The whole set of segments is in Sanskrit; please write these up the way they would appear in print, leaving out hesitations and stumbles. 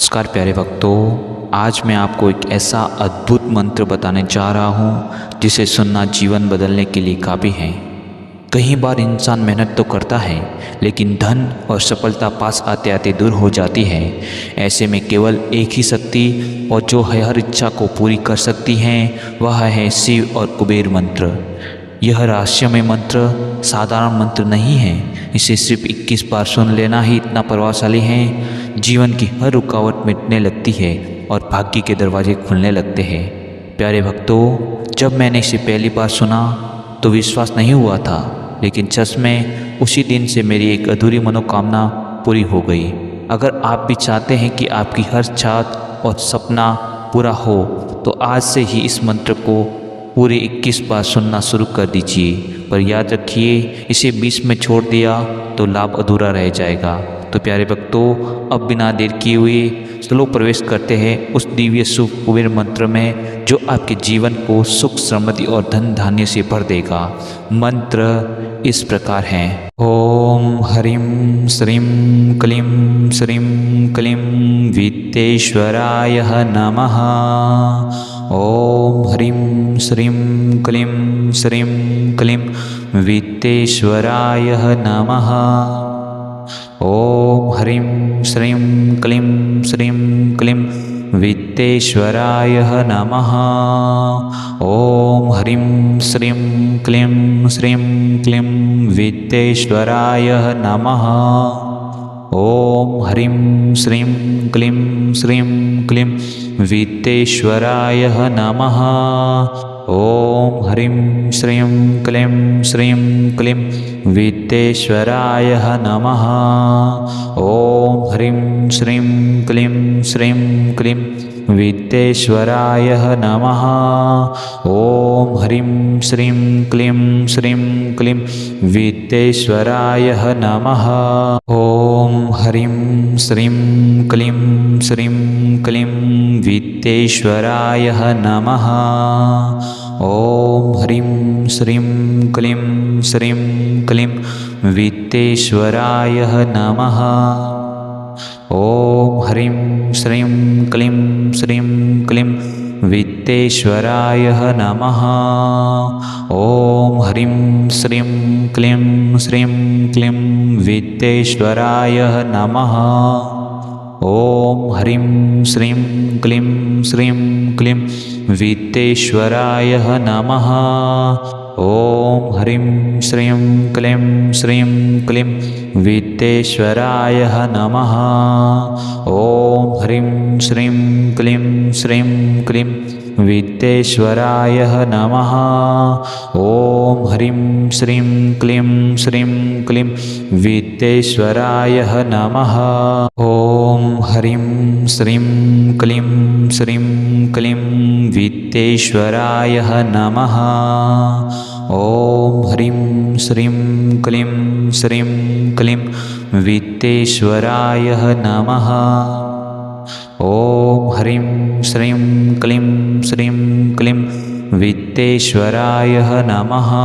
नमस्कार प्यारे भक्तों, आज मैं आपको एक ऐसा अद्भुत मंत्र बताने जा रहा हूँ जिसे सुनना जीवन बदलने के लिए काफ़ी है। कई बार इंसान मेहनत तो करता है लेकिन धन और सफलता पास आते आते दूर हो जाती है। ऐसे में केवल एक ही शक्ति और जो है हर इच्छा को पूरी कर सकती है वह है शिव और कुबेर मंत्र। यह रहस्यमय मंत्र साधारण मंत्र नहीं है, इसे सिर्फ 21 बार सुन लेना ही इतना प्रभावशाली है। जीवन की हर रुकावट मिटने लगती है और भाग्य के दरवाजे खुलने लगते हैं। प्यारे भक्तों, जब मैंने इसे पहली बार सुना तो विश्वास नहीं हुआ था, लेकिन सच में उसी दिन से मेरी एक अधूरी मनोकामना पूरी हो गई। अगर आप भी चाहते हैं कि आपकी हर चाहत और सपना पूरा हो तो आज से ही इस मंत्र को पूरे 21 बार सुनना शुरू कर दीजिए। पर याद रखिए, इसे बीच में छोड़ दिया तो लाभ अधूरा रह जाएगा। तो प्यारे भक्तों, अब बिना देर किए हुए चलो प्रवेश करते हैं उस दिव्य शुभ कुबेर मंत्र में जो आपके जीवन को सुख समृद्धि और धन धान्य से भर देगा। मंत्र इस प्रकार है। ओम ह्रीं श्रीं क्लीं श्रीं क्लीं वित्तेश्वराय नमः। ओम ह्रीं श्रीं क्लीं श्रीं क्लीं वित्तेश्वराय नमः। ओम ह्रीं श्रीं क्लीं श्रीं क्लीं वित्तेश्वराय नमः। ओम ह्रीं श्रीं क्लीं श्रीं क्लीं वित्तेश्वराय नमः। ओम ह्रीं श्रीं क्लीं श्रीं क्लीं वित्तेश्वराय नमः। ओम ह्रीं श्रीं क्लीं श्रीं क्लीं वित्तेश्वराय नमः। ओम ह्रीं श्रीं क्लीं श्रीं क्लीं वित्तेश्वराय नमः। ओम ह्रीं श्रीं क्लीं श्रीं क्लीं वित्तेश्वराय नमः। ओम ह्रीं श्रीं क्लीं श्रीं क्लीं वित्तेश्वराय नमः। ओम ह्रीं श्रीं क्लीं श्रीं क्लीं वित्तेश्वराय नमः। ओम ह्रीं श्रीं क्लीं श्रीं क्लीं वित्तेश्वराय नमः। ओम ह्रीं श्रीं क्लीं श्रीं क्लीं वित्तेश्वराय नमः। ओम ह्रीं श्रीं क्लीं श्रीं क्लीं वित्तेश्वराय नमः। ओम ह्रीं श्रीं क्लीं श्रीं क्लीं वित्तेश्वराय नमः। ओम ह्रीं श्रीं क्लीं श्रीं क्लीं वित्तेश्वराय नमः। ओम ह्रीं श्रीं क्लीं श्रीं क्लीं वित्तेश्वराय नमः। ओम ह्रीं श्रीं क्लीं श्रीं क्लीं वित्तेश्वराय नमः। ओम ह्रीं श्रीं क्लीं श्रीं क्लीं वित्तेश्वराय नमः।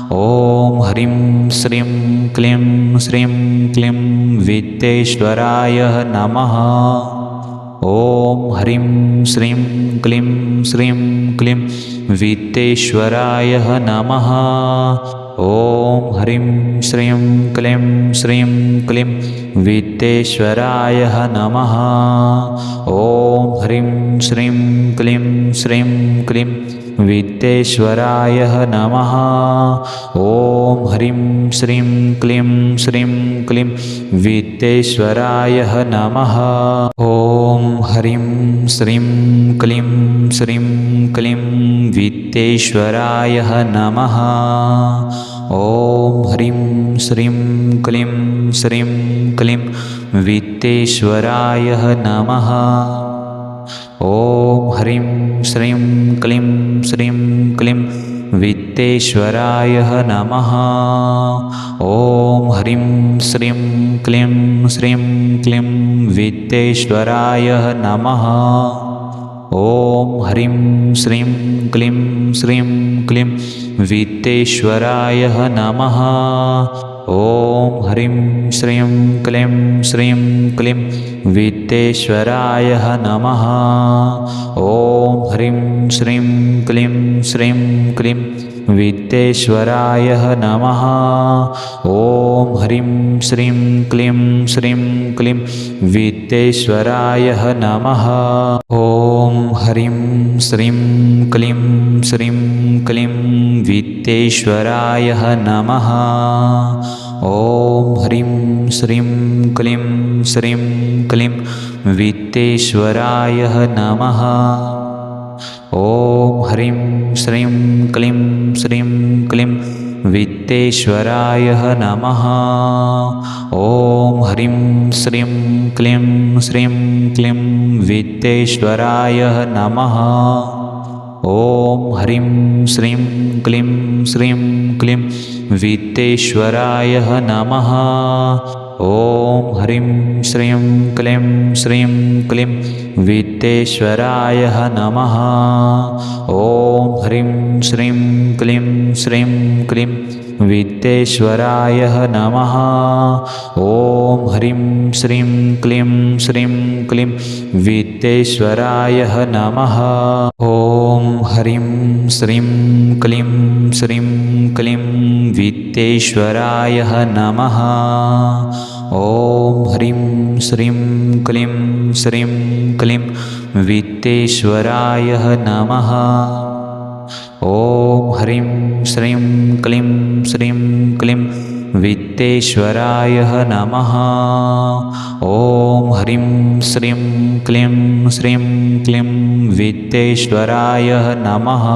ओम ह्रीं श्रीं क्लीं श्रीं क्लीं वित्तेश्वराय नमः। ओम ह्रीं श्रीं क्लीं श्रीं क्लीं वित्तेश्वराय नमः। ओम ह्रीं श्रीं क्लीं श्रीं क्लीं वित्तेश्वराय नमः। ओम ह्रीं श्रीं क्लीं श्रीं क्लीं वित्तेश्वराय नमः। ओम ह्रीं श्रीं क्लीं श्रीं क्लीं वित्तेश्वराय नमः। ओम ह्रीं श्रीं क्लीं श्रीं क्लीं वित्तेश्वराय नमः। ओम ह्रीं श्रीं क्लीं श्रीं क्लीं वित्तेश्वराय नमः। ओम ह्रीं श्रीं क्लीं श्रीं क्लीं वित्तेश्वराय नमः। ओम ह्रीं श्रीं क्लीं श्रीं क्लीं वित्तेश्वराय नमः। ओम ह्रीं श्रीं क्लीं श्रीं क्लीं वित्तेश्वराय नमः। ओम ह्रीं श्रीं क्लीं श्रीं क्लीं वित्तेश्वराय नमः। ॐ ह्रीं श्रीं क्लीं श्रीं क्लीं वित्तेश्वराय नमः। ॐ ह्रीं श्रीं क्लीं श्रीं क्लीं वित्तेश्वराय नमः। ॐ ह्रीं श्रीं क्लीं श्रीं क्लीं वित्तेश्वराय नमः। ॐ ह्रीं श्रीं क्लीं श्रीं क्लीं वित्तेश्वराय नमः। ॐ ह्रीं श्रीं क्लीं श्रीं क्लीं वित्तेश्वराय नमः। ॐ ह्रीं श्रीं क्लीं श्रीं क्लीं वित्तेश्वराय नमः। ॐ ह्रीं श्रीं क्लीं श्रीं क्लीं वित्तेश्वराय नमः। ॐ ह्रीं श्रीं क्लीं श्रीं क्लीं वित्तेश्वराय नमः। ॐ ह्रीं श्रीं क्लीं श्रीं क्लीं वित्तेश्वराय नमः। ॐ ह्रीं श्रीं क्लीं श्रीं क्लीं वित्तेश्वराय नमः। ॐ ह्रीं श्रीं क्लीं श्रीं क्लीं वित्तेश्वराय नमः। ॐ ह्रीं श्रीं क्लीं श्रीं क्लीं वित्तेश्वराय नमः। ॐ ह्रीं श्रीं क्लीं श्रीं क्लीं वित्तेश्वराय नमः। ॐ ह्रीं श्रीं क्लीं श्रीं क्लीं वित्तेश्वराय नमः। ॐ ह्रीं श्रीं क्लीं श्रीं क्लीं वित्तेश्वराय नमः।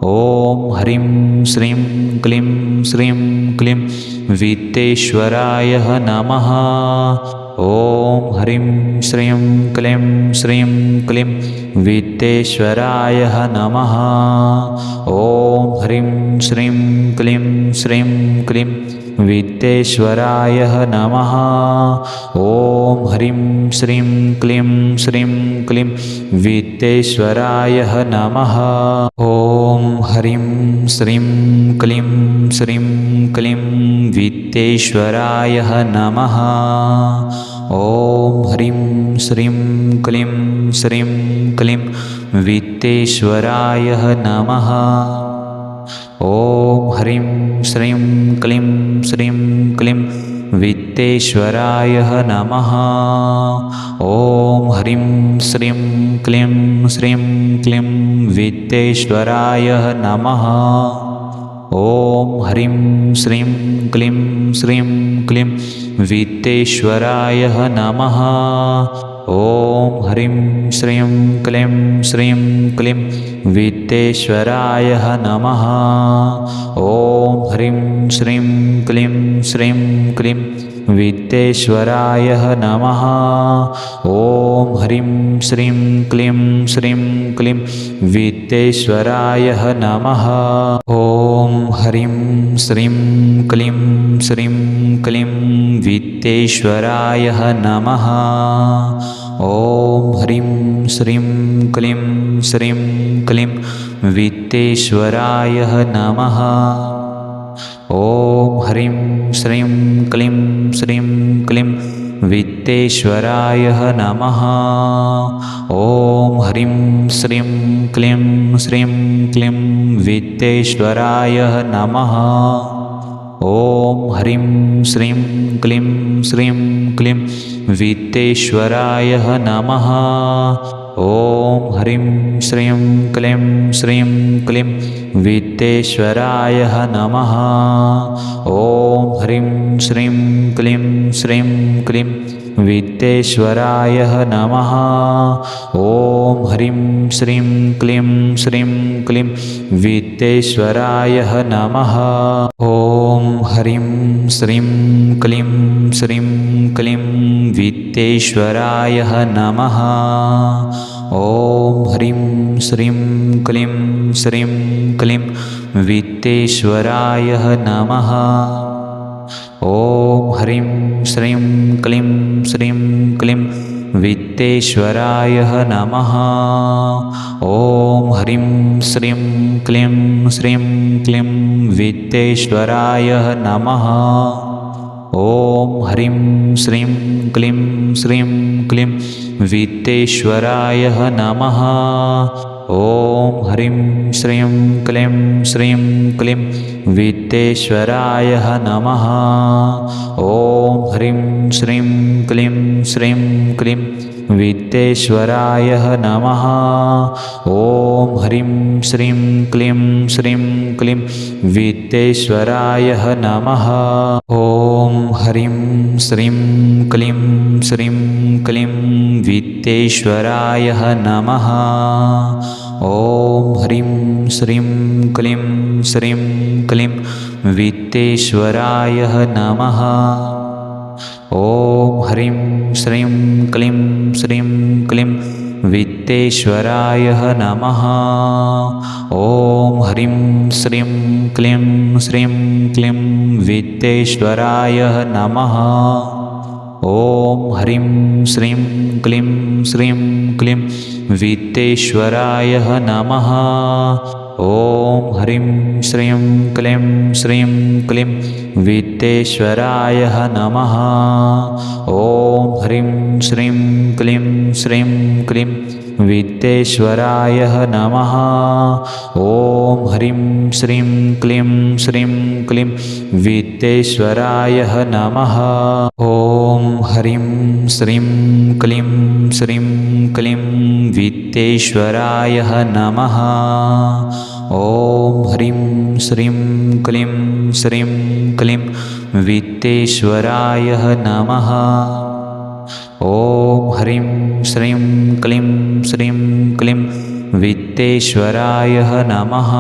ॐ ह्रीं श्रीं क्लीं श्रीं क्लीं वित्तेश्वराय नमः। ॐ ह्रीं श्रीं क्लीं श्रीं क्लीं वित्तेश्वराय नमः। ॐ ह्रीं श्रीं क्लीं श्रीं क्लीं वित्तेश्वराय नमः। ॐ ह्रीं श्रीं क्लीं श्रीं क्लीं वित्तेश्वराय नमः। ॐ ह्रीं श्रीं क्लीं श्रीं क्लीं वित्तेश्वराय नमः। ॐ ह्रीं श्रीं क्लीं श्रीं क्लीं वित्तेश्वराय नमः। ॐ ह्रीं श्रीं क्लीं श्रीं क्लीं वित्तेश्वराय नमः। ॐ ह्रीं श्रीं क्लीं श्रीं क्लीं वित्तेश्वराय नमः। ॐ ह्रीं श्रीं क्लीं श्रीं क्लीं वित्तेश्वराय नमः। ॐ ह्रीं श्रीं क्लीं श्रीं क्लीं वित्तेश्वराय नमः। ॐ ह्रीं श्रीं क्लीं श्रीं क्लीं वित्तेश्वराय नमः। ॐ ह्रीं श्रीं क्लीं श्रीं क्लीं वित्तेश्वराय नमः। ॐ ह्रीं श्रीं क्लीं श्रीं क्लीं वित्तेश्वराय नमः। ॐ ह्रीं श्रीं क्लीं श्रीं क्लीं वित्तेश्वराय नमः। ॐ ह्रीं श्रीं क्लीं श्रीं क्लीं वित्तेश्वराय नमः। ॐ ह्रीं श्रीं क्लीं श्रीं क्लीं वित्तेश्वराय नमः। ॐ ह्रीं श्रीं क्लीं श्रीं क्लीं वित्तेश्वराय नमः। ॐ ह्रीं श्रीं क्लीं श्रीं क्लीं वित्तेश्वराय नमः। ॐ ह्रीं श्रीं क्लीं श्रीं क्लीं वित्तेश्वराय नमः। ॐ ह्रीं श्रीं क्लीं श्रीं क्लीं वित्तेश्वराय नमः। ॐ ह्रीं श्रीं क्लीं श्रीं क्लीं वित्तेश्वराय नमः। ॐ ह्रीं श्रीं क्लीं श्रीं क्लीं वित्तेश्वराय नमः। ॐ ह्रीं श्रीं क्लीं श्रीं क्लीं वित्तेश्वराय नमः। ॐ ह्रीं श्रीं क्लीं श्रीं क्लीं वित्तेश्वराय नमः। ॐ ह्रीं श्रीं क्लीं श्रीं क्लीं वित्तेश्वराय नमः। ॐ ह्रीं श्रीं क्लीं श्रीं क्लीं वित्तेश्वराय नमः। ॐ ह्रीं श्रीं क्लीं श्रीं क्लीं वित्तेश्वराय नमः। ॐ ह्रीं श्रीं क्लीं श्रीं क्लीं वित्तेश्वराय नमः। ॐ ह्रीं श्रीं क्लीं श्रीं क्लीं वित्तेश्वराय नमः। ॐ ह्रीं श्रीं क्लीं श्रीं क्लीं वित्तेश्वराय नमः। ॐ ह्रीं श्रीं क्लीं श्रीं क्लीं वित्तेश्वराय नमः। ॐ ह्रीं श्रीं क्लीं श्रीं क्लीं वित्तेश्वराय नमः। ॐ ह्रीं श्रीं क्लीं श्रीं क्लीं वित्तेश्वराय नमः। ॐ ह्रीं श्रीं क्लीं श्रीं क्लीं वित्तेश्वराय नमः। ॐ ह्रीं श्रीं क्लीं श्रीं क्लीं वित्तेश्वराय नमः। ॐ ह्रीं श्रीं क्लीं श्रीं क्लीं वित्तेश्वराय नमः। ॐ ह्रीं श्रीं क्लीं श्रीं क्लीं वित्तेश्वराय नमः। ॐ ह्रीं श्रीं क्लीं श्रीं क्लीं वित्तेश्वराय नमः। ॐ ह्रीं श्रीं क्लीं श्रीं क्लीं वित्तेश्वराय नमः।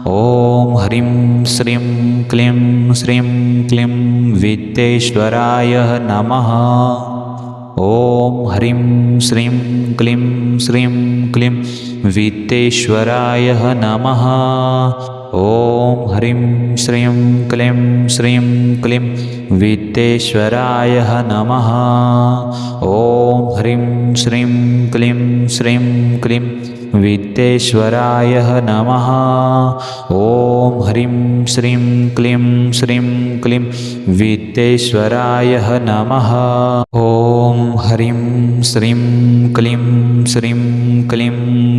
ॐ ह्रीं श्रीं क्लीं श्रीं क्लीं वित्तेश्वराय नमः। ॐ ह्रीं श्रीं क्लीं श्रीं क्लीं वित्तेश्वराय नमः। ॐ ह्रीं श्रीं क्लीं श्रीं क्लीं वित्तेश्वराय नमः। ॐ ह्रीं श्रीं क्लीं श्रीं क्लीं वित्तेश्वराय नमः। ॐ ह्रीं श्रीं क्लीं श्रीं क्लीं वित्तेश्वराय नमः। ॐ ह्रीं श्रीं क्लीं श्रीं क्लीं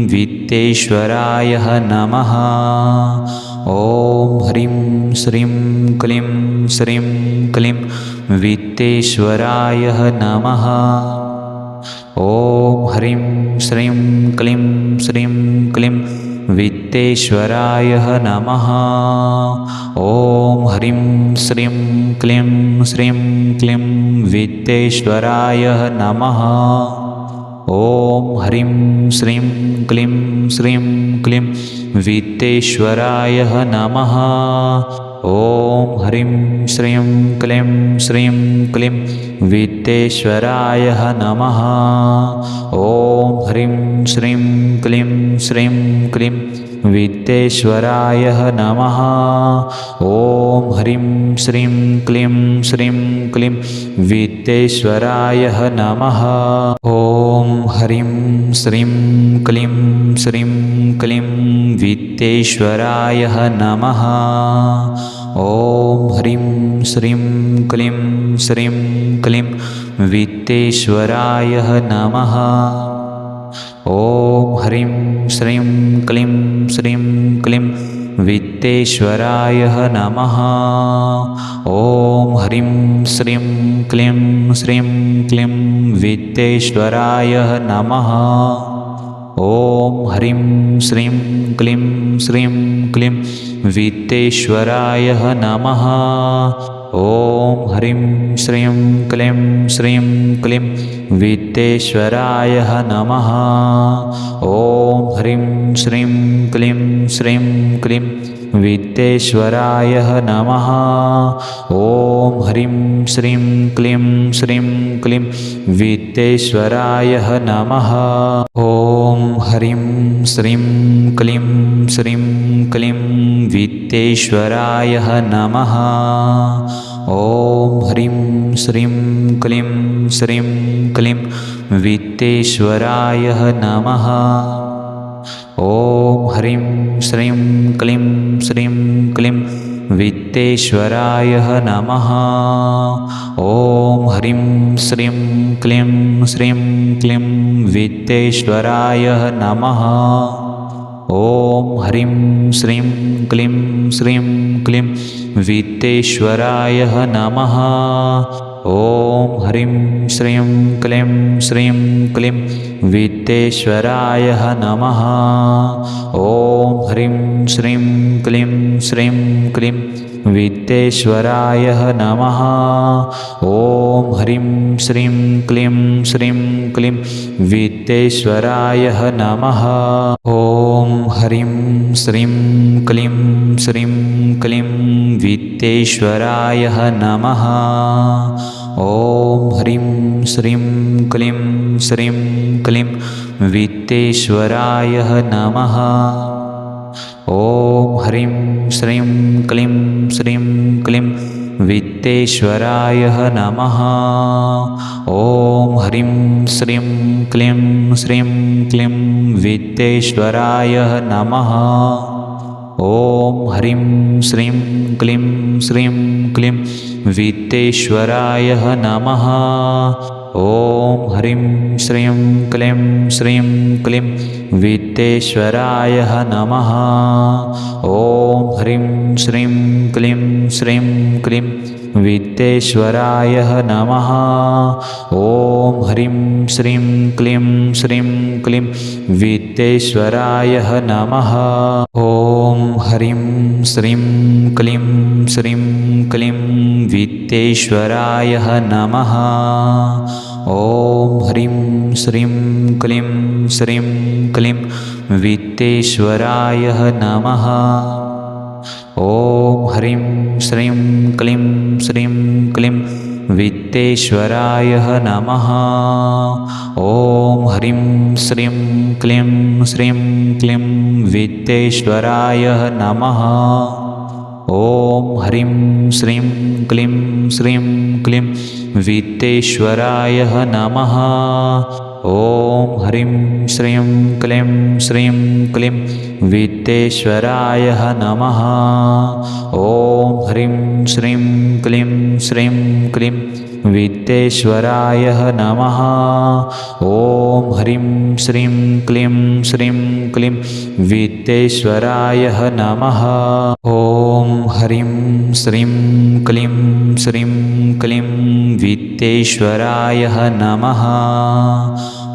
वित्तेश्वराय नमः। ॐ ह्रीं श्रीं क्लीं श्रीं क्लीं वित्तेश्वराय नमः। ॐ ह्रीं श्रीं क्लीं श्रीं क्लीं वित्तेश्वराय नमः। ॐ ह्रीं श्रीं क्लीं श्रीं क्लीं वित्तेश्वराय नमः। ॐ ह्रीं श्रीं क्लीं श्रीं क्लीं वित्तेश्वराय नमः। ॐ ह्रीं श्रीं क्लीं श्रीं क्लीं वित्तेश्वराय नमः। ॐ ह्रीं श्रीं क्लीं श्रीं क्लीं वित्तेश्वराय नमः। ॐ ह्रीं श्रीं क्लीं श्रीं क्लीं वित्तेश्वराय नमः। ॐ ह्रीं श्रीं क्लीं श्रीं क्लीं वित्तेश्वराय नमः। ॐ ह्रीं श्रीं क्लीं श्रीं क्लीं वित्तेश्वराय नमः। ॐ ह्रीं श्रीं क्लीं श्रीं क्लीं वित्तेश्वराय नमः। ॐ ह्रीं श्रीं क्लीं श्रीं क्लीं वित्तेश्वराय नमः। ॐ ह्रीं श्रीं क्लीं श्रीं क्लीं वित्तेश्वराय नमः। ॐ ह्रीं श्रीं क्लीं श्रीं क्लीं वित्तेश्वराय नमः। ॐ ह्रीं श्रीं क्लीं श्रीं क्लीं वित्तेश्वराय नमः। ॐ ह्रीं श्रीं क्लीं श्रीं क्लीं वित्तेश्वराय नमः। ॐ ह्रीं श्रीं क्लीं श्रीं क्लीं वित्तेश्वराय नमः। ॐ ह्रीं श्रीं क्लीं श्रीं क्लीं वित्तेश्वराय नमः। ॐ ह्रीं श्रीं क्लीं श्रीं क्लीं वित्तेश्वराय नमः। ॐ ह्रीं श्रीं क्लीं श्रीं क्लीं वित्तेश्वराय नमः। ॐ ह्रीं श्रीं क्लीं श्रीं क्लीं वित्तेश्वराय नमः। ॐ ह्रीं श्रीं क्लीं श्रीं क्लीं वित्तेश्वराय नमः। ॐ ह्रीं श्रीं क्लीं श्रीं क्लीं वित्तेश्वराय नमः। ॐ ह्रीं श्रीं क्लीं श्रीं क्लीं वित्तेश्वराय नमः। ॐ ह्रीं श्रीं क्लीं श्रीं क्लीं वित्तेश्वराय नमः। ॐ ह्रीं श्रीं क्लीं श्रीं क्लीं वित्तेश्वराय नमः। ॐ ह्रीं श्रीं क्लीं श्रीं क्लीं वित्तेश्वराय नमः। ॐ ह्रीं श्रीं क्लीं श्रीं क्लीं वित्तेश्वराय नमः। ॐ ह्रीं श्रीं क्लीं श्रीं क्लीं वित्तेश्वराय नमः। ॐ ह्रीं श्रीं क्लीं श्रीं क्लीं वित्तेश्वराय नमः। ॐ ह्रीं श्रीं क्लीं श्रीं क्लीं वित्तेश्वराय नमः। ॐ ह्रीं श्रीं क्लीं श्रीं क्लीं वित्तेश्वराय नमः। ॐ ह्रीं श्रीं क्लीं श्रीं क्लीं वित्तेश्वराय नमः। ॐ ह्रीं श्रीं क्लीं श्रीं क्लीं वित्तेश्वराय नमः। ॐ ह्रीं श्रीं क्लीं श्रीं क्लीं वित्तेश्वराय नमः। ॐ ह्रीं श्रीं क्लीं श्रीं क्लीं वित्तेश्वराय नमः। ॐ ह्रीं श्रीं क्लीं श्रीं क्लीं वित्तेश्वराय नमः। ॐ ह्रीं श्रीं क्लीं श्रीं क्लीं वित्तेश्वराय नमः। ॐ ह्रीं श्रीं क्लीं श्रीं क्लीं वित्तेश्वराय नमः। ॐ ह्रीं श्रीं क्लीं श्रीं क्लीं वित्तेश्वराय नमः। ॐ ह्रीं श्रीं क्लीं श्रीं क्लीं वित्तेश्वराय नमः।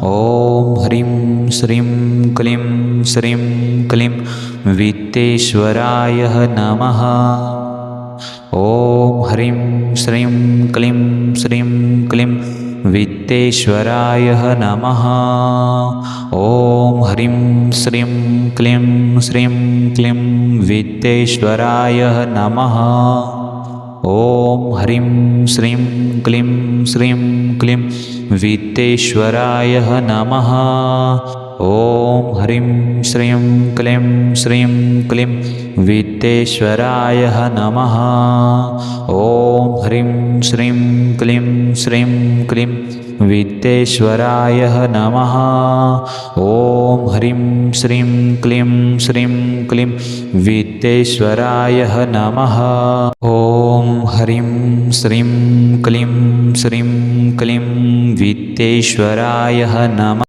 ॐ ह्रीं श्रीं क्लीं श्रीं क्लीं वित्तेश्वराय नमः। ॐ ह्रीं श्रीं क्लीं श्रीं क्लीं वित्तेश्वराय नमः। ॐ ह्रीं श्रीं क्लीं श्रीं क्लीं वित्तेश्वराय नमः। ॐ ह्रीं श्रीं क्लीं श्रीं क्लीं वित्तेश्वराय नमः। ॐ ह्रीं श्रीं क्लीं श्रीं क्लीं वित्तेश्वराय नमः। ॐ ह्रीं श्रीं क्लीं श्रीं क्लीं वित्तेश्वराय नमः। ॐ ह्रीं श्रीं क्लीं श्रीं क्लीं वित्तेश्वराय नमः। ॐ ह्रीं श्रीं क्लीं श्रीं क्लीं वित्तेश्वराय नमः।